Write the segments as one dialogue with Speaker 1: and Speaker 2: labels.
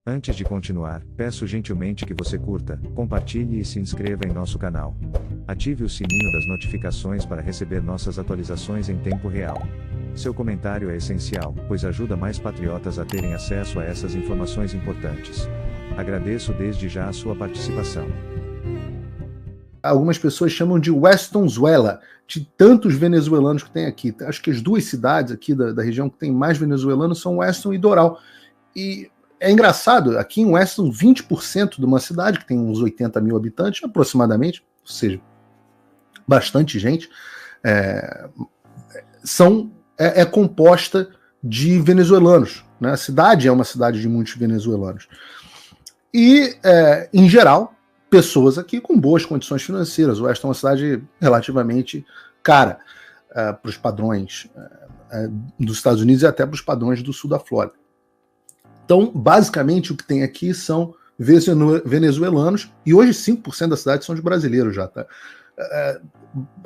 Speaker 1: Antes de continuar, peço gentilmente que você curta, compartilhe e se inscreva em nosso canal. Ative o sininho das notificações para receber nossas atualizações em tempo real. Seu comentário é essencial, pois ajuda mais patriotas a terem acesso a essas informações importantes. Agradeço desde já a sua participação.
Speaker 2: Algumas pessoas chamam de Westonzuela, de tantos venezuelanos que tem aqui. Acho que as duas cidades aqui da região que tem mais venezuelanos são Weston e Doral. E é engraçado, aqui em Weston, 20% de uma cidade, que tem uns 80 mil habitantes aproximadamente, ou seja, bastante gente, é composta de venezuelanos. Né? A cidade é uma cidade de muitos venezuelanos. E, em geral, pessoas aqui com boas condições financeiras. O Weston é uma cidade relativamente cara para os padrões dos Estados Unidos e até para os padrões do sul da Flórida. Então, basicamente, o que tem aqui são venezuelanos, e hoje 5% da cidade são de brasileiros já, tá?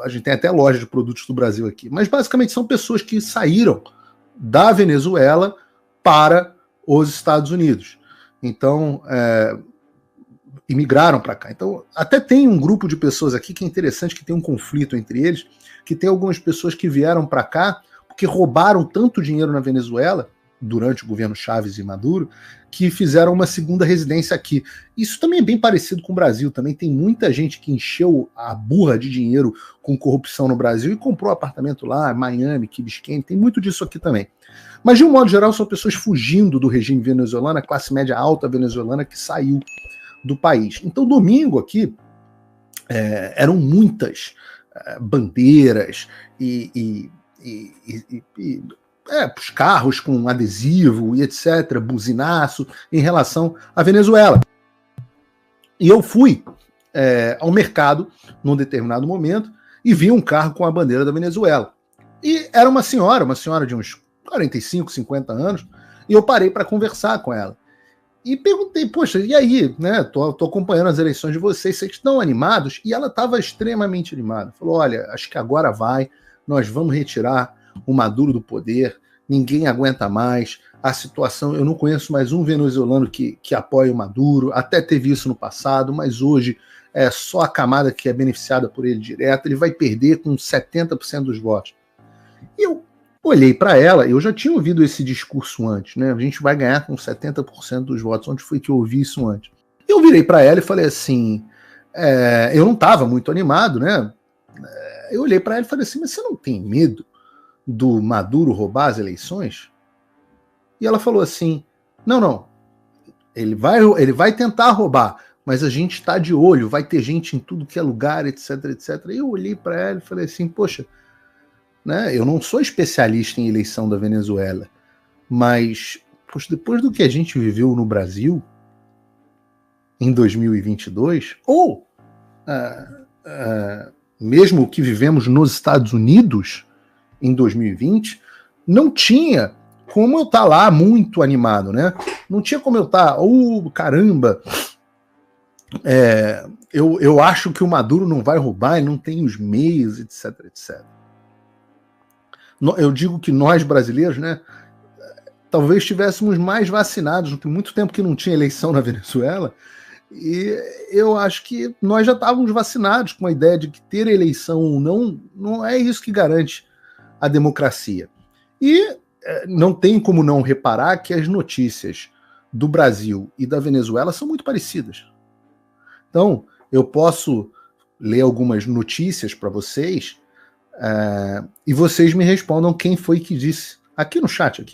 Speaker 2: A gente tem até loja de produtos do Brasil aqui, mas basicamente são pessoas que saíram da Venezuela para os Estados Unidos. Então, imigraram para cá. Então, até tem um grupo de pessoas aqui que é interessante, que tem um conflito entre eles, que tem algumas pessoas que vieram para cá porque roubaram tanto dinheiro na Venezuela, durante o governo Chávez e Maduro, que fizeram uma segunda residência aqui. Isso também é bem parecido com o Brasil, também tem muita gente que encheu a burra de dinheiro com corrupção no Brasil e comprou apartamento lá, Miami, Key Biscayne, tem muito disso aqui também. Mas, de um modo geral, são pessoas fugindo do regime venezuelano, a classe média alta venezuelana que saiu do país. Então, domingo aqui, eram muitas bandeiras os carros com adesivo e etc., buzinaço, em relação à Venezuela. E eu fui ao mercado num determinado momento e vi um carro com a bandeira da Venezuela. E era uma senhora de uns 45, 50 anos, e eu parei para conversar com ela. E perguntei, poxa, e aí, né? Tô acompanhando as eleições de vocês estão animados? E ela estava extremamente animada. Falou, olha, acho que agora nós vamos retirar o Maduro do poder, ninguém aguenta mais, a situação, eu não conheço mais um venezuelano que apoia o Maduro, até teve isso no passado, mas hoje é só a camada que é beneficiada por ele direto, ele vai perder com 70% dos votos. E eu olhei para ela, eu já tinha ouvido esse discurso antes, né? A gente vai ganhar com 70% dos votos, onde foi que eu ouvi isso antes? Eu virei para ela e falei assim, eu não estava muito animado, né? Eu olhei para ela e falei assim, mas você não tem medo do Maduro roubar as eleições? E ela falou assim, não, ele vai tentar roubar, mas a gente está de olho, vai ter gente em tudo que é lugar, etc, etc. E eu olhei para ela e falei assim, poxa, né, eu não sou especialista em eleição da Venezuela, mas poxa, depois do que a gente viveu no Brasil em 2022, ou mesmo o que vivemos nos Estados Unidos em 2020, não tinha como eu estar lá muito animado, né? Não tinha como eu estar, caramba, eu acho que o Maduro não vai roubar, ele não tem os meios, etc, etc. Eu digo que nós brasileiros, né, talvez estivéssemos mais vacinados, tem muito tempo que não tinha eleição na Venezuela, e eu acho que nós já estávamos vacinados com a ideia de que ter eleição ou não é isso que garante a democracia. E não tem como não reparar que as notícias do Brasil e da Venezuela são muito parecidas. Então, eu posso ler algumas notícias para vocês e vocês me respondam quem foi que disse. Aqui no chat,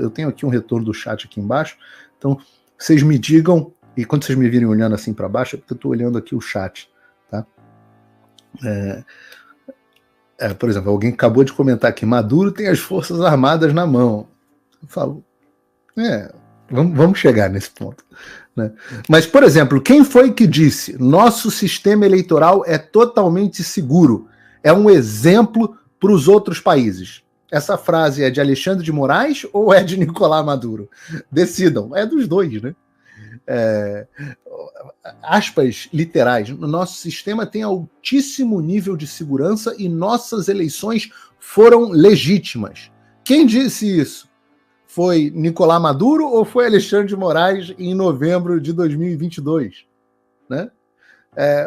Speaker 2: eu tenho aqui um retorno do chat aqui embaixo, então vocês me digam, e quando vocês me virem olhando assim para baixo, é porque eu estou olhando aqui o chat, tá? Por exemplo, alguém acabou de comentar aqui, Maduro tem as forças armadas na mão. Eu falo, vamos chegar nesse ponto. Né? Mas, por exemplo, quem foi que disse nosso sistema eleitoral é totalmente seguro? É um exemplo para os outros países. Essa frase é de Alexandre de Moraes ou é de Nicolás Maduro? Decidam, é dos dois, né? Aspas literais, o nosso sistema tem altíssimo nível de segurança e nossas eleições foram legítimas. Quem disse isso? Foi Nicolás Maduro ou foi Alexandre de Moraes em novembro de 2022? Né?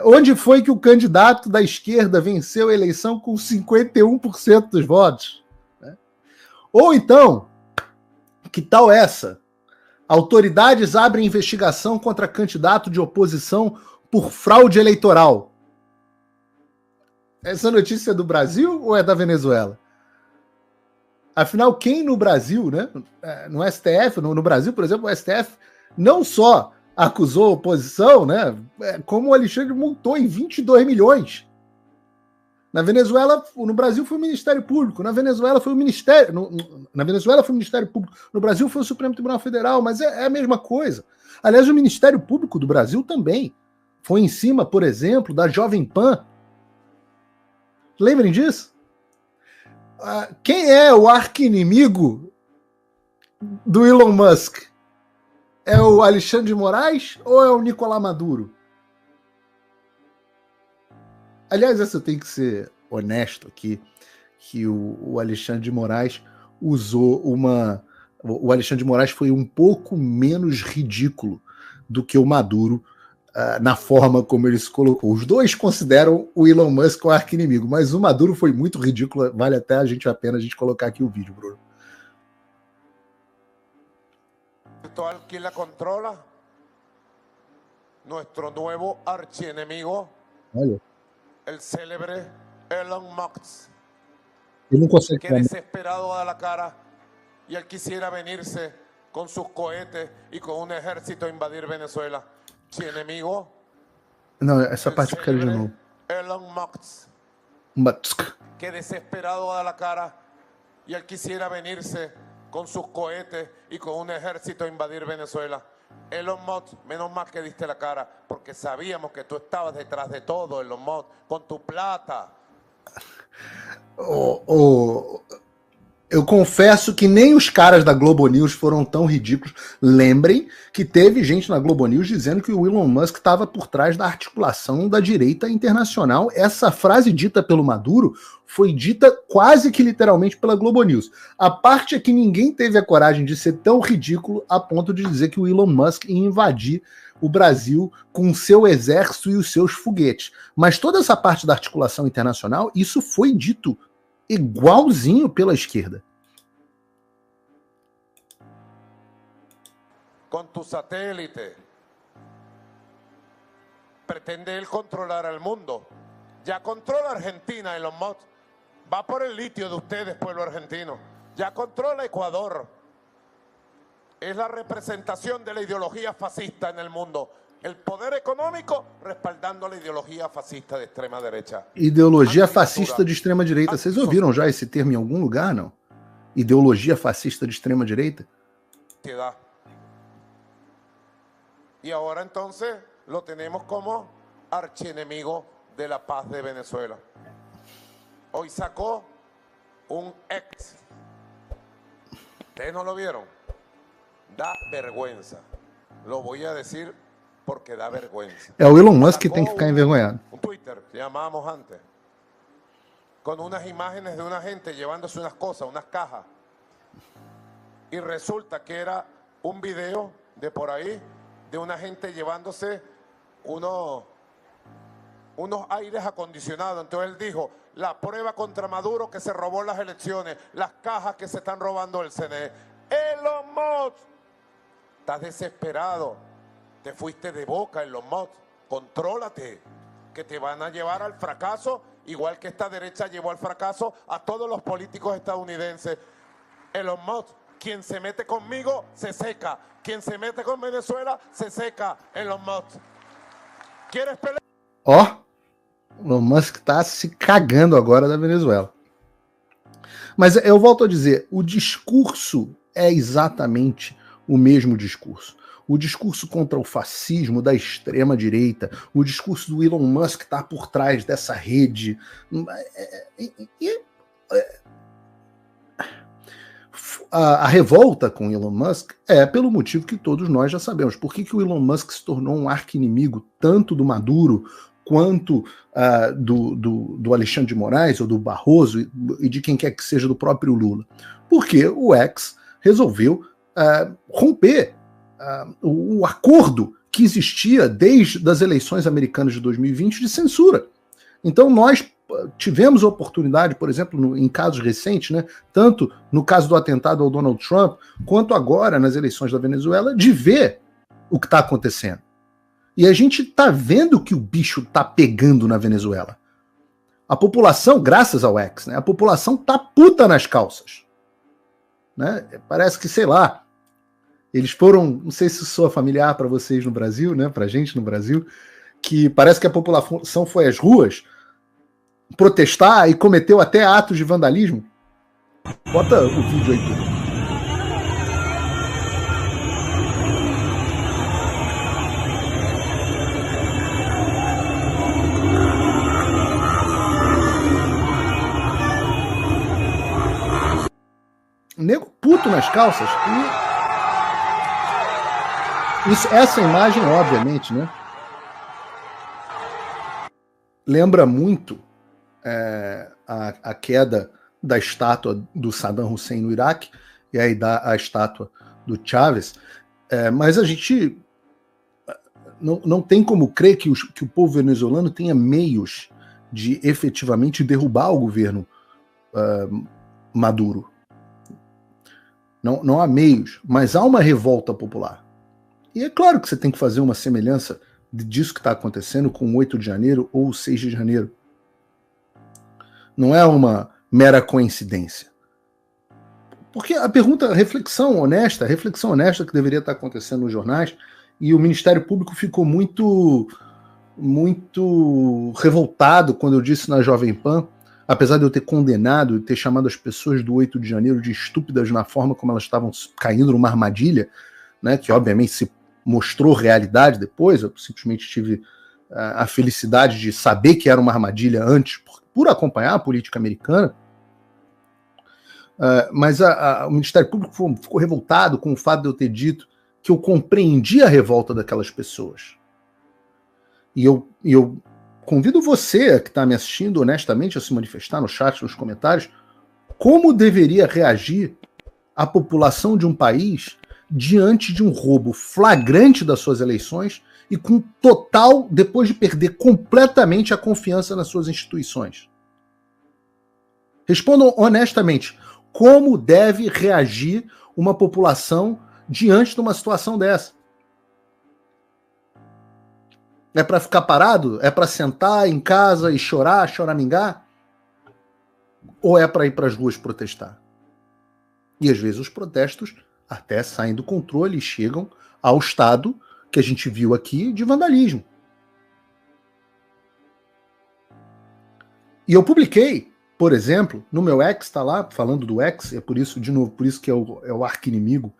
Speaker 2: Onde foi que o candidato da esquerda venceu a eleição com 51% dos votos? Né? Ou então, que tal essa? Autoridades abrem investigação contra candidato de oposição por fraude eleitoral. Essa notícia é do Brasil ou é da Venezuela? Afinal, quem no Brasil, né, no STF, no Brasil, por exemplo, o STF não só acusou a oposição, né, como o Alexandre multou em 22 milhões. Na Venezuela, no Brasil foi o Ministério Público, na Venezuela foi o Ministério, na Venezuela foi o Ministério Público, no Brasil foi o Supremo Tribunal Federal, mas é a mesma coisa. Aliás, o Ministério Público do Brasil também foi em cima, por exemplo, da Jovem Pan. Lembrem disso? Quem é o arqui-inimigo do Elon Musk? É o Alexandre de Moraes ou é o Nicolás Maduro? Aliás, essa eu tenho que ser honesto aqui, que o Alexandre de Moraes usou uma... O Alexandre de Moraes foi um pouco menos ridículo do que o Maduro na forma como ele se colocou. Os dois consideram o Elon Musk um arqui-inimigo, mas o Maduro foi muito ridículo, vale até a pena a gente colocar aqui o vídeo, Bruno.
Speaker 3: Virtual que la controla, nuestro nuevo archienemigo,
Speaker 2: Olha,
Speaker 3: el célebre Elon Musk,
Speaker 2: ele não consegue...
Speaker 3: que desesperado da la cara y él quisiera venirse con sus cohetes y con un ejército a invadir Venezuela. Archienemigo,
Speaker 2: Não, essa
Speaker 3: el
Speaker 2: parte eu quero de
Speaker 3: célebre
Speaker 2: novo.
Speaker 3: Elon Musk,
Speaker 2: Musk.
Speaker 3: que desesperado da la cara y él quisiera venirse con sus cohetes y con un ejército a invadir Venezuela. Elon Musk, menos mal que diste la cara, porque sabíamos que tú estabas detrás de todo, Elon Musk, con tu plata.
Speaker 2: Eu confesso que nem os caras da Globo News foram tão ridículos. Lembrem que teve gente na Globo News dizendo que o Elon Musk estava por trás da articulação da direita internacional. Essa frase dita pelo Maduro foi dita quase que literalmente pela Globo News. A parte é que ninguém teve a coragem de ser tão ridículo a ponto de dizer que o Elon Musk ia invadir o Brasil com o seu exército e os seus foguetes. Mas toda essa parte da articulação internacional, isso foi dito igualzinho pela esquerda.
Speaker 3: Con tu satélite. Pretende él controlar al mundo. Ya controla Argentina, Elon Musk. Va por el litio de ustedes, pueblo argentino. Ya controla Ecuador. Es la representación de la ideología fascista en el mundo. El poder econômico respaldando a ideologia fascista de extrema direita.
Speaker 2: Ideologia fascista de extrema direita. Vocês ouviram já esse termo em algum lugar, não? Ideologia fascista de extrema direita?
Speaker 3: E agora, então, lo tenemos como archienemigo de la paz de Venezuela. Hoy sacó un ex. ¿Ustedes no lo vieron? Da vergüenza. Lo voy a decir porque da vergüenza.
Speaker 2: É o Elon Musk que tem que ficar envergonhado.
Speaker 3: Un Twitter, que llamábamos antes, con unas imágenes de una gente llevándose unas cosas, unas cajas. Y resulta que era un video de por ahí, de una gente llevándose unos aires acondicionados. Entonces él dijo, la prueba contra Maduro que se robó las elecciones, las cajas que se están robando el CNE. Elon Musk, estás desesperado. Te fuiste de boca, Elon Musk. Contrólate, que te van a llevar al fracaso, igual que esta derecha llevó al fracaso a todos los políticos estadounidenses. Elon Musk, quien se mete conmigo, se seca. Quien se mete con Venezuela, se seca. Elon Musk. ¿Quieres pelear?
Speaker 2: Ó, Elon Musk tá se cagando agora da Venezuela. Mas eu volto a dizer, o discurso é exatamente o mesmo discurso. O discurso contra o fascismo da extrema-direita, o discurso do Elon Musk está por trás dessa rede. A revolta com Elon Musk é pelo motivo que todos nós já sabemos. Por que o Elon Musk se tornou um arqui-inimigo tanto do Maduro quanto do Alexandre de Moraes ou do Barroso e de quem quer que seja do próprio Lula? Porque o X resolveu romper o acordo que existia desde as eleições americanas de 2020 de censura. Então nós tivemos a oportunidade, por exemplo, em casos recentes, né, tanto no caso do atentado ao Donald Trump, quanto agora nas eleições da Venezuela, de ver o que está acontecendo. E a gente está vendo que o bicho está pegando na Venezuela. A população, graças ao X, né, a população tá puta nas calças. Né? Parece que, sei lá, eles foram, não sei se soa familiar para vocês no Brasil, né, pra gente no Brasil, que parece que a população foi às ruas protestar e cometeu até atos de vandalismo. Bota o vídeo aí, Pedro. Nego puto nas calças. E essa imagem, obviamente, né, lembra muito a queda da estátua do Saddam Hussein no Iraque e aí a estátua do Chávez. Mas a gente não tem como crer que o povo venezuelano tenha meios de efetivamente derrubar o governo Maduro. Não há meios, mas há uma revolta popular. E é claro que você tem que fazer uma semelhança disso que está acontecendo com o 8 de janeiro ou o 6 de janeiro. Não é uma mera coincidência. Porque a pergunta, a reflexão honesta que deveria estar acontecendo nos jornais, e o Ministério Público ficou muito revoltado quando eu disse na Jovem Pan, apesar de eu ter condenado e ter chamado as pessoas do 8 de janeiro de estúpidas na forma como elas estavam caindo numa armadilha, né, que obviamente se mostrou realidade depois, eu simplesmente tive a felicidade de saber que era uma armadilha antes, por acompanhar a política americana, mas o Ministério Público ficou revoltado com o fato de eu ter dito que eu compreendi a revolta daquelas pessoas. E eu convido você que está me assistindo honestamente a se manifestar no chat, nos comentários, como deveria reagir a população de um país diante de um roubo flagrante das suas eleições e com total, depois de perder completamente a confiança nas suas instituições. Respondam honestamente, como deve reagir uma população diante de uma situação dessa? É para ficar parado? É para sentar em casa e choramingar? Ou é para ir para as ruas protestar? E às vezes os protestos até saem do controle e chegam ao estado que a gente viu aqui de vandalismo. E eu publiquei, por exemplo, no meu X, está lá, falando do X, é por isso, de novo, por isso que é o arqui-inimigo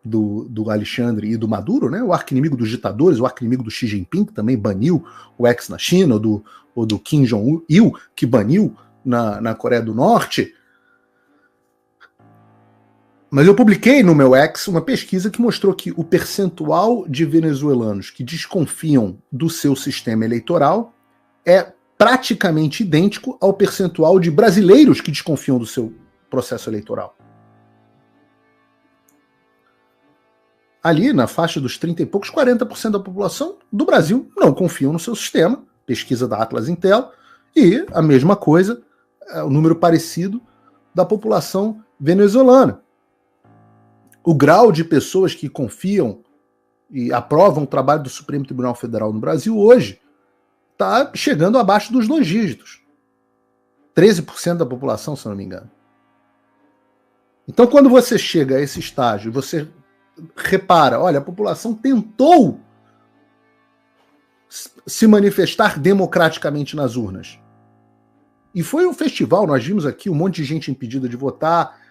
Speaker 2: do Alexandre e do Maduro, né? O arqui-inimigo dos ditadores, o arqui-inimigo do Xi Jinping, que também baniu o X na China, ou do Kim Jong-il, que baniu na Coreia do Norte. Mas eu publiquei no meu X uma pesquisa que mostrou que o percentual de venezuelanos que desconfiam do seu sistema eleitoral é praticamente idêntico ao percentual de brasileiros que desconfiam do seu processo eleitoral. Ali, na faixa dos 30 e poucos, 40% da população do Brasil não confiam no seu sistema, pesquisa da Atlas Intel, e a mesma coisa, o número parecido da população venezuelana. O grau de pessoas que confiam e aprovam o trabalho do Supremo Tribunal Federal no Brasil hoje está chegando abaixo dos 2 dígitos. 13% da população, se eu não me engano. Então, quando você chega a esse estágio e você repara, olha, a população tentou se manifestar democraticamente nas urnas. E foi um festival, nós vimos aqui um monte de gente impedida de votar,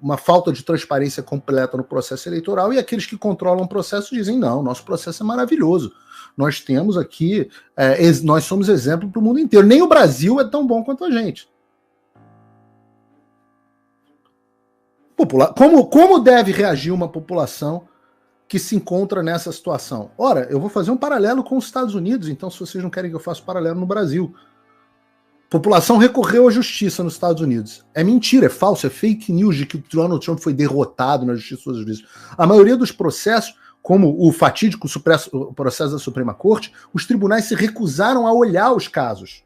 Speaker 2: uma falta de transparência completa no processo eleitoral, e aqueles que controlam o processo dizem, não, nosso processo é maravilhoso. Nós temos aqui, nós somos exemplo para o mundo inteiro. Nem o Brasil é tão bom quanto a gente. Como deve reagir uma população que se encontra nessa situação? Ora, eu vou fazer um paralelo com os Estados Unidos, então se vocês não querem que eu faça paralelo no Brasil. população recorreu à justiça nos Estados Unidos. É mentira, é falso, é fake news de que o Donald Trump foi derrotado na justiça dos Estados Unidos. A maioria dos processos, como o fatídico processo da Suprema Corte, os tribunais se recusaram a olhar os casos.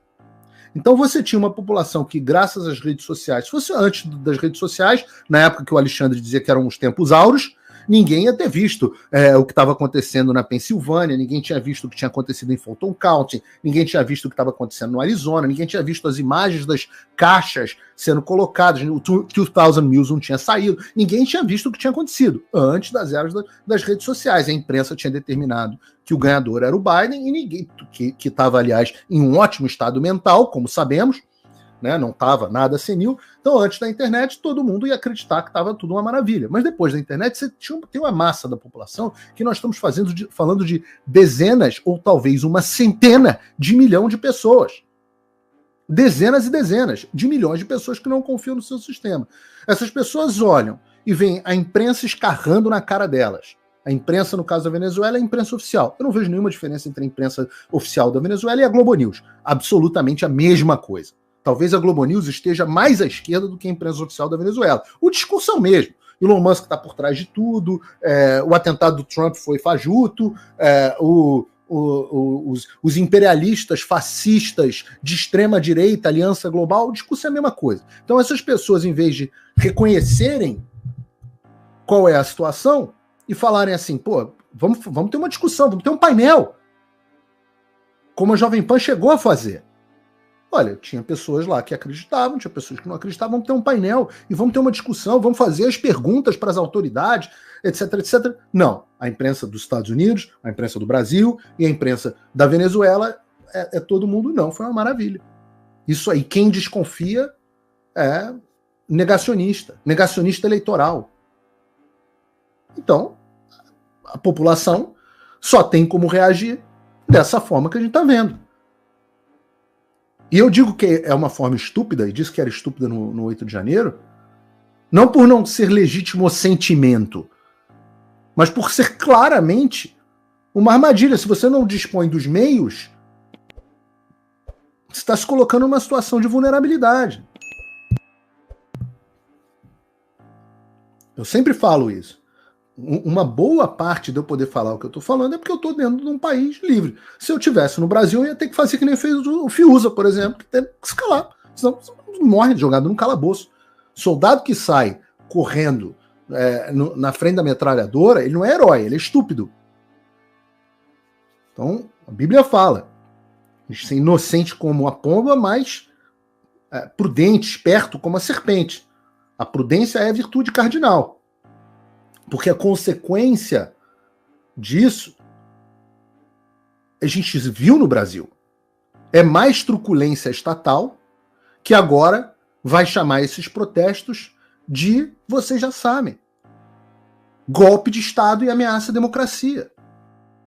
Speaker 2: Então você tinha uma população que, graças às redes sociais, se fosse antes das redes sociais, na época que o Alexandre dizia que eram os tempos áureos, ninguém ia ter visto o que estava acontecendo na Pensilvânia, ninguém tinha visto o que tinha acontecido em Fulton County, ninguém tinha visto o que estava acontecendo no Arizona, ninguém tinha visto as imagens das caixas sendo colocadas, o 2000 News não tinha saído, ninguém tinha visto o que tinha acontecido antes das eras das redes sociais. A imprensa tinha determinado que o ganhador era o Biden e ninguém, que estava, aliás, em um ótimo estado mental, como sabemos, né, não estava nada senil. Então, antes da internet, todo mundo ia acreditar que estava tudo uma maravilha. Mas depois da internet, você tem uma massa da população que nós estamos falando de dezenas ou talvez uma centena de milhão de pessoas. Dezenas e dezenas de milhões de pessoas que não confiam no seu sistema. Essas pessoas olham e veem a imprensa escarrando na cara delas. A imprensa, no caso da Venezuela, é a imprensa oficial. Eu não vejo nenhuma diferença entre a imprensa oficial da Venezuela e a Globo News. Absolutamente a mesma coisa. Talvez a Globo News esteja mais à esquerda do que a imprensa oficial da Venezuela. O discurso é o mesmo. Elon Musk está por trás de tudo, o atentado do Trump foi fajuto, os imperialistas, fascistas, de extrema-direita, aliança global, o discurso é a mesma coisa. Então essas pessoas, em vez de reconhecerem qual é a situação e falarem assim, pô, vamos ter uma discussão, vamos ter um painel, como a Jovem Pan chegou a fazer. Olha, tinha pessoas lá que acreditavam, tinha pessoas que não acreditavam, vamos ter um painel e vamos ter uma discussão, vamos fazer as perguntas para as autoridades, etc, etc. Não, a imprensa dos Estados Unidos, a imprensa do Brasil e a imprensa da Venezuela é todo mundo, não, foi uma maravilha. Isso aí, quem desconfia é negacionista eleitoral. Então, a população só tem como reagir dessa forma que a gente está vendo. E eu digo que é uma forma estúpida, e disse que era estúpida no 8 de janeiro, não por não ser legítimo sentimento, mas por ser claramente uma armadilha. Se você não dispõe dos meios, você está se colocando numa situação de vulnerabilidade. Eu sempre falo isso. Uma boa parte de eu poder falar o que eu estou falando é porque eu estou dentro de um país livre. Se eu estivesse no Brasil, eu ia ter que fazer que nem fez o Fiuza, por exemplo, que tem que se calar. Senão você morre jogado num calabouço. Soldado que sai correndo na frente da metralhadora, ele não é herói, ele é estúpido. Então, a Bíblia fala, a gente é inocente como a pomba, mas prudente, esperto como a serpente. A prudência é a virtude cardinal. Porque a consequência disso, a gente viu no Brasil, é mais truculência estatal que agora vai chamar esses protestos de, vocês já sabem, golpe de Estado e ameaça à democracia.